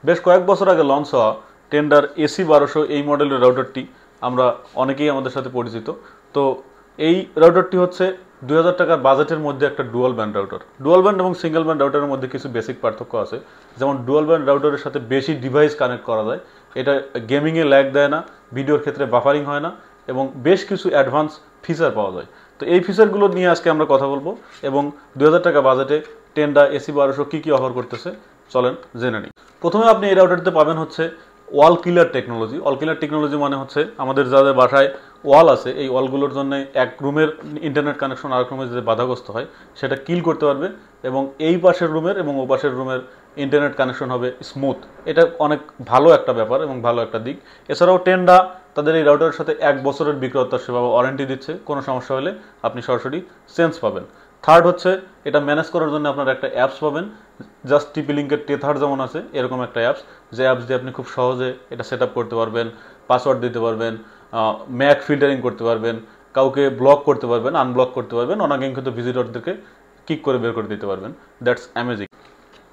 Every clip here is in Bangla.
বেশ কয়েক বছর আগে লঞ্চ হওয়া টেন্ডার AC1200 এই মডেলের রাউটারটি আমরা অনেকেই আমাদের সাথে পরিচিত। তো এই রাউটারটি হচ্ছে 2000 টাকার বাজেটের মধ্যে একটা dual band router. Dual band এবং সিঙ্গেল ব্যান্ড রাউটারের মধ্যে কিছু বেসিক পার্থক্য আছে। যেমন ডুয়াল ব্যান্ড রাউটারের সাথে বেশি ডিভাইস কানেক্ট করা যায়, এটা গেমিংয়ে ল্যাগ দেয় না, ভিডিওর ক্ষেত্রে বাফারিং হয় না এবং বেশ কিছু অ্যাডভান্স ফিচার পাওয়া যায়। তো এই ফিচারগুলো নিয়ে আজকে আমরা কথা বলবো এবং 2000 টাকা বাজেটে টেন্ডা AC1200 কী অফার করতেছে চলেন জেনে নিই। প্রথমে আপনি এই রাউটারটিতে পাবেন হচ্ছে ওয়াল কিলার টেকনোলজি। ওয়াল কিলার টেকনোলজি মানে হচ্ছে আমাদের যাদের বাসায় ওয়াল আছে, এই ওয়ালগুলোর জন্য এক রুমের ইন্টারনেট কানেকশন আরেক রুমে যদি বাধাগ্রস্ত হয় সেটা কিল করতে পারবে এবং এই পাশের রুমের এবং ও পাশের রুমের ইন্টারনেট কানেকশন হবে স্মুথ। এটা অনেক ভালো একটা ব্যাপার এবং ভালো একটা দিক। এছাড়াও টেন্ডা তাদের এই রাউটারের সাথে 1 বছরের বিক্রেতার সেবা ওয়ারেন্টি দিচ্ছে, কোনো সমস্যা হলে আপনি সরাসরি চেঞ্জ পাবেন। থার্ড হচ্ছে এটা ম্যানেজ করার জন্য আপনারা একটা অ্যাপস পাবেন, জাস্ট টিপি লিঙ্কের টেথার যেমন আছে এরকম একটা অ্যাপস, যে অ্যাপস দিয়ে আপনি খুব সহজে এটা সেট আপ করতে পারবেন, পাসওয়ার্ড দিতে পারবেন, ম্যাক ফিল্টারিং করতে পারবেন, কাউকে ব্লক করতে পারবেন, আনব্লক করতে পারবেন, অনাকাঙ্ক্ষিত ভিজিটরদেরকে কিক করে বের করে দিতে পারবেন। That's amazing.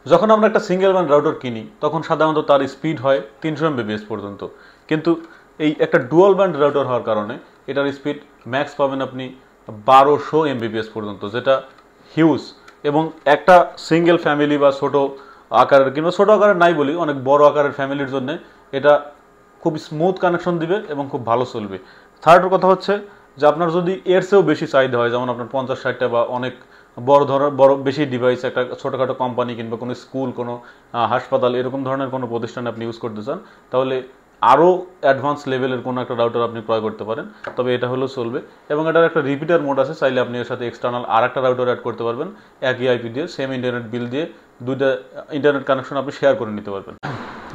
যখন আমরা একটা সিঙ্গেল ব্যান্ড রাউটার কিনি তখন সাধারণত তার স্পিড হয় 300 Mbps পর্যন্ত, কিন্তু এই একটা ডুয়াল ব্যান্ড রাউটার হওয়ার কারণে এটার স্পিড ম্যাক্স পাবেন আপনি 1200 Mbps পর্যন্ত, যেটা হিউজ। এবং একটা সিঙ্গেল ফ্যামিলি বা ছোট আকারের কিংবা ছোট আকারের নাই বলি, অনেক বড় আকারের ফ্যামিলির জন্য এটা খুব স্মুথ কানেকশন দিবে এবং খুব ভালো চলবে। থার্ড কথা হচ্ছে যে আপনার যদি এর চেয়েও বেশি চাহিদা হয়, যেমন আপনার 50-60টা বা অনেক বড় বেশি ডিভাইস, একটা ছোটোখাটো কোম্পানি কিংবা কোনো স্কুল, কোনো হাসপাতাল, এরকম ধরনের কোনো প্রতিষ্ঠানে আপনি ইউজ করতে চান, তাহলে আরও অ্যাডভান্স লেভেলের কোনো একটা রাউটার আপনি ক্রয় করতে পারেন, তবে এটা হলেও চলবে। এবং এটার একটা রিপিটার মোড আছে, চাইলে আপনি এর সাথে এক্সটার্নাল আর একটা রাউটার অ্যাড করতে পারবেন, একই আইপি দিয়ে সেম ইন্টারনেট বিল দিয়ে দুইটা ইন্টারনেট কানেকশন আপনি শেয়ার করে নিতে পারবেন।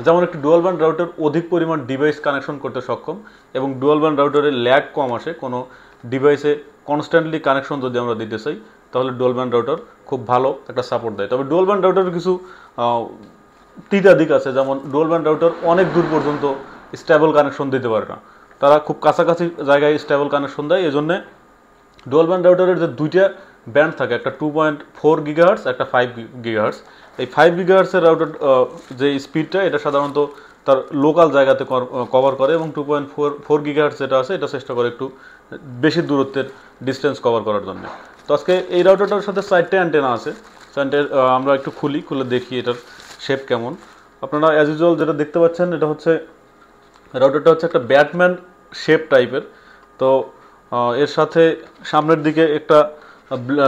যেমন একটি ডুয়াল ব্যান্ড রাউটার অধিক পরিমাণ ডিভাইস কানেকশন করতে সক্ষম এবং ডুয়াল ব্যান্ড রাউটারের ল্যাগ কম আসে। কোনো ডিভাইসে কনস্ট্যান্টলি কানেকশন যদি আমরা দিতে চাই তাহলে ডুয়াল ব্যান্ড রাউটার খুব ভালো একটা সাপোর্ট দেয়। তবে ডুয়াল ব্যান্ড রাউটারের কিছু তিনটা দিক আছে, যেমন ডুয়াল ব্যান্ড রাউটার অনেক দূর পর্যন্ত স্টেবল কানেকশন দিতে পারে না, তারা খুব কাছাকাছি জায়গায় স্টেবল কানেকশন দেয়। এই জন্যে ডুয়াল ব্যান্ড রাউটারের যে দুইটা ব্যান্ড থাকে, একটা 2.4 GHz, একটা 5 GHz, এই 5 GHz এর রাউটার যে স্পিডটা এটা সাধারণত তার লোকাল জায়গাতে কভার করে এবং 2.4 GHz যেটা আছে এটা চেষ্টা করে একটু বেশি দূরত্বের ডিস্টেন্স কভার করার জন্য। তো আজকে এই রাউটারটার সাথে 4টে অ্যান্টেনা আছে। আমরা একটু খুলে দেখি এটার শেপ কেমন। আপনারা অ্যাজ ইউজুয়াল যেটা দেখতে পাচ্ছেন, এটা হচ্ছে রাউটারটা হচ্ছে একটা ব্যাটম্যান শেপ টাইপের। তো এর সাথে সামনের দিকে একটা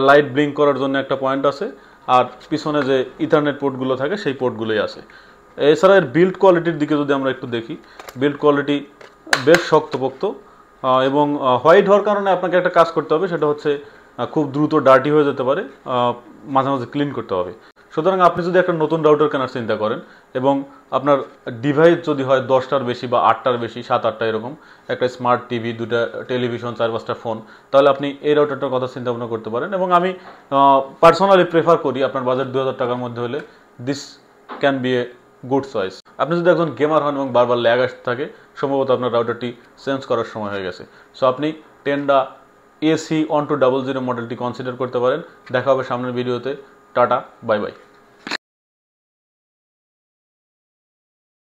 লাইট ব্লিঙ্ক করার জন্য একটা পয়েন্ট আছে, আর পিছনে যে ইথারনেট পোর্টগুলো থাকে সেই পোর্টগুলোই আছে। এছাড়া এর বিল্ড কোয়ালিটির দিকে যদি আমরা একটু দেখি, বিল্ড কোয়ালিটি বেশ শক্তপোক্ত এবং হোয়াইট হওয়ার কারণে আপনাকে একটা কাজ করতে হবে, সেটা হচ্ছে খুব দ্রুত ডার্টি হয়ে যেতে পারে, মাঝে মাঝে ক্লিন করতে হবে। সুতরাং আপনি যদি একটা নতুন রাউটার কেনার চিন্তা করেন এবং আপনার ডিভাইস যদি হয় 10টার বেশি বা 8টার বেশি, 7-8টা এরকম, একটা স্মার্ট টিভি, 2টা টেলিভিশন, 4-5টা ফোন, তাহলে আপনি এই রাউটারটার কথা চিন্তা ভাবনা করতে পারেন। এবং আমি পার্সোনালি প্রেফার করি আপনার বাজেট 2000 টাকার মধ্যে হলে this can B a good choice. আপনি যদি একজন গেমার হন এবং বারবার ল্যাগ আসতে থাকে, সম্ভবত আপনার রাউটারটি চেঞ্জ করার সময় হয়ে গেছে। সো আপনি টেন্ডা AC1200 মডেলটি কনসিডার করতে পারেন। দেখা হবে সামনের ভিডিওতে। Tata, bye bye.